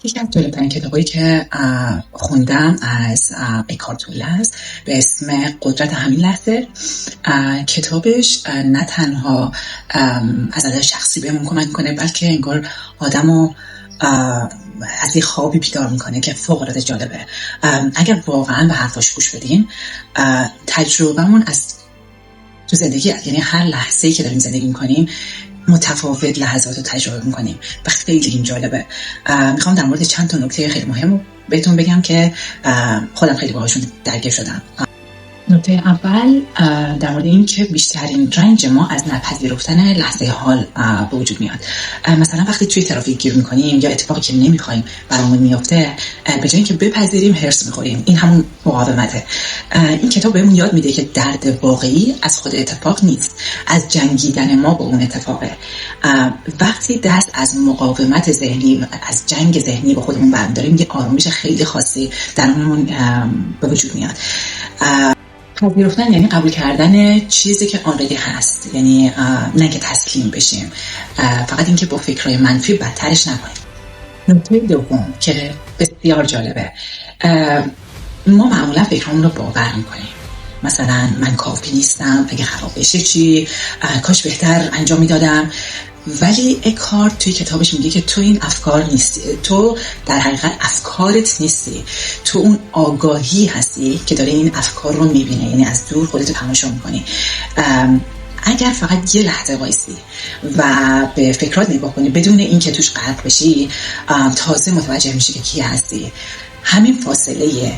یکی از جالب‌ترین کتابایی که خوندم از اکارت توله است به اسم قدرت همین لحظه. کتابش نه تنها از نظر شخصی بهمون کمک میکنه، بلکه انگار آدمو از یه خوابی بیدار میکنه که فوق‌العاده جالبه. اگر واقعا به حرفاش گوش بدین، تجربهمون از تو زندگی، یعنی هر لحظه‌ای که داریم زندگی میکنیم متفاوت لحظات رو تجربه میکنیم و خیلی این جالبه. میخوام در مورد چند تا نکته خیلی مهم بهتون بگم که خودم خیلی باهاشون درگیر شدم. نکته اول در مورد این که بیشترین رنج ما از نپذیرفتن لحظه حال به وجود میاد. مثلا وقتی توی ترافیک گیر میکنیم یا اتفاقی که نمیخوایم برامون میفته، به جای اینکه بپذیریم هرس میخوریم. این همون مقاومته. این کتاب بهمون یاد میده که درد واقعی از خود اتفاق نیست، از جنگیدن ما با اون اتفاقه. وقتی دست از مقاومت ذهنی، از جنگ ذهنی با خودمون برمی‌داریم، یه آرامش خیلی خاصی درمون به وجود میاد. پذیرفتن یعنی قبول کردن چیزی که آلردی هست، یعنی نه که تسلیم بشیم، فقط اینکه با فکرهای منفی بدترش نکنیم. نکته دوم که بسیار جالبه، ما معمولا فکرامون رو باور میکنیم. مثلا من کافی نیستم، اگه خراب بشه چی، کاش بهتر انجام میدادم. ولی اکارت توی کتابش میگه که تو این افکار نیستی، تو در حقیقت افکارت نیستی، تو اون آگاهی هستی که داره این افکار رو میبینه، یعنی از دور خودتو تماشا میکنی. اگر فقط یه لحظه وایسی و به فکرات نگاه کنی بدون این که توش غرق بشی، تازه متوجه میشی که کی هستی. همین فاصله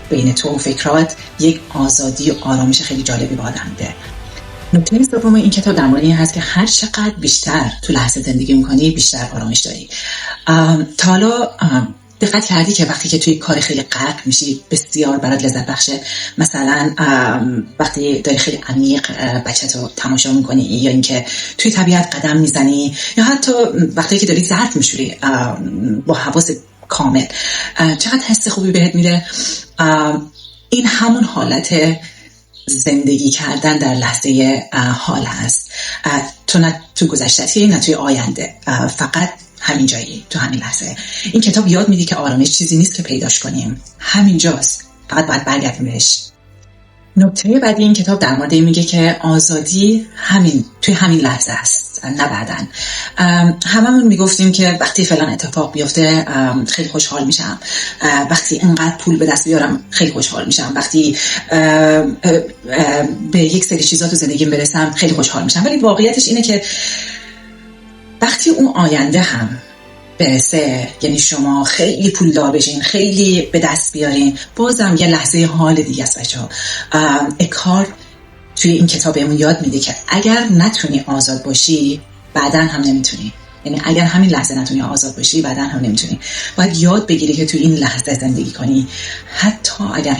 بین تو و فکرات یک آزادی و آرامش خیلی جالبی به آدم میده. نکته سوم این کتاب در مورد این هست که هر چقدر بیشتر تو لحظه زندگی میکنی بیشتر آرامش داری. تا حالا دقت کردی که وقتی که توی کار خیلی غرق میشی بسیار برات لذت بخشه؟ مثلا وقتی داری خیلی عمیق بچه‌تو تماشا میکنی، یا اینکه توی طبیعت قدم میزنی، یا حتی وقتی که داری ظرف میشوری با حواس کامل، چقدر حس خوبی بهت میده. این همون حالت زندگی کردن در لحظه حال هست. تو نه تو گذشته نه توی آینده، فقط همین جایی، تو همین لحظه. این کتاب یاد میده که آرامش چیزی نیست که پیداش کنیم، همینجاست، فقط باید برگردیم بهش. نکته بعدی این کتاب در مورد این میگه که آزادی توی همین لحظه است، نه بعدن. هممون میگفتیم که وقتی فلان اتفاق بیفته خیلی خوشحال میشم، وقتی اینقدر پول به دست بیارم خیلی خوشحال میشم، وقتی به یک سری چیزا تو زندگیم برسم خیلی خوشحال میشم. ولی واقعیتش اینه که وقتی اون آینده هم برسه، یعنی شما خیلی پولدار بشین، خیلی به دست بیارین، بازم یه لحظه حال دیگه است بچه‌ها. اکارت توی این کتاب بهمون یاد میده که اگر نتونی آزاد باشی بعداً هم نمیتونی. یعنی اگر همین لحظه نتونی آزاد باشی بعداً هم نمیتونی. باید یاد بگیری که توی این لحظه زندگی کنی، حتی اگر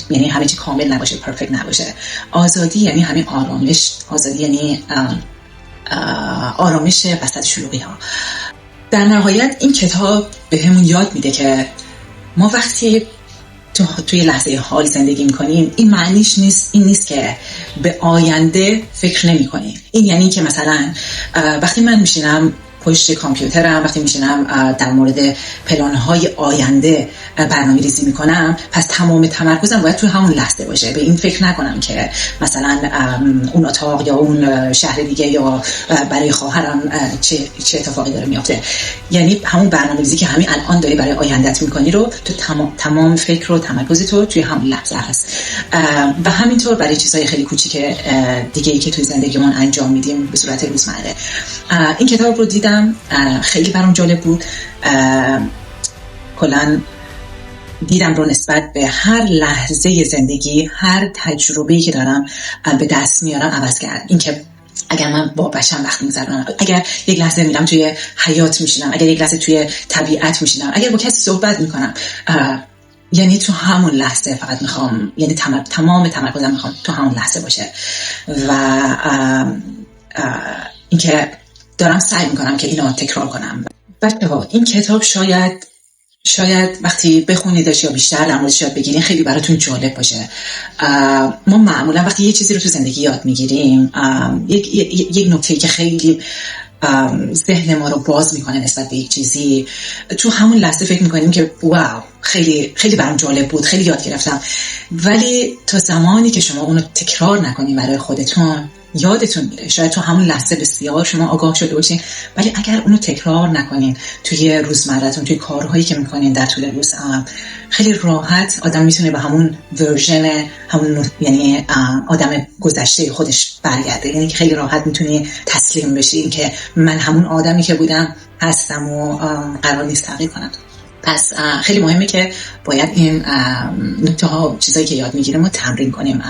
یعنی همه چی کامل نباشه، پرفکت نباشه. آزادی یعنی همین آرامش، آزادی یعنی آرامش وسط شلوغی ها. در نهایت این کتاب به همون یاد میده که ما وقتی توی لحظه حال زندگی میکنیم، این معنیش نیست که به آینده فکر نمی کنیم. این یعنی که مثلا وقتی من میشینم پشت کامپیوترم، وقتی میشینم در مورد پلانهای آینده برنامه ریزی میکنم، پس تمام تمرکزم باید توی همون لحظه باشه. به این فکر نکنم که مثلا اون اتاق یا اون شهر دیگه یا برای خواهرم چه اتفاقی داره میافته. یعنی همون برنامه ریزی که همین الان داری برای آیندت میکنی رو تو تمام فکر و تمرکز تو توی همون لحظه هست. و همینطور برای چیزهای خیلی کوچیک دیگه ای که توی زندگیمون انجام میدیم به صورت روزمره. این کتاب رو دیدم، خیلی برام جالب بود. کلاً دیدم رو نسبت به هر لحظه زندگی، هر تجربه‌ای که دارم به دست میارم عوض کرد. این که اگر من با بچه‌م وقت می‌گذرونم، اگر یک لحظه میرم توی حیاط میشینم، اگر یک لحظه توی طبیعت میشینم، اگر با کسی صحبت میکنم، یعنی تو همون لحظه فقط میخوام، یعنی تمام تمرکزم میخوام تو همون لحظه باشه. و اینکه دارم سعی میکنم که اینو تکرار کنم. بچه‌ها این کتاب شاید وقتی بخونیدش یا بیشتر در موردش یاد بگیرین خیلی براتون جالب باشه. ما معمولا وقتی یه چیزی رو تو زندگی یاد میگیریم، یک نکته که خیلی ذهن ما رو باز میکنه نسبت به یک چیزی، تو همون لحظه فکر میکنیم که واو خیلی خیلی برام جالب بود، خیلی یاد گرفتم. ولی تا زمانی که شما اونو تکرار نکنین برای خودتون، یادتون میره. شاید تو همون لحظه بسیار شما آگاه شده باشین، ولی اگر اونو تکرار نکنین توی روزمره‌تون، توی کارهایی که میکنین در طول روز، خیلی راحت آدم میتونه به همون ورژن، همون یعنی آدم گذشته خودش برگرده. یعنی که خیلی راحت میتونی تسلیم بشین که من همون آدمی که بودم هستم و قرار نیست تغییر کنم. پس خیلی مهمه که باید این نکته ها، چیزایی که یاد میگیریم رو تمرین کنیم.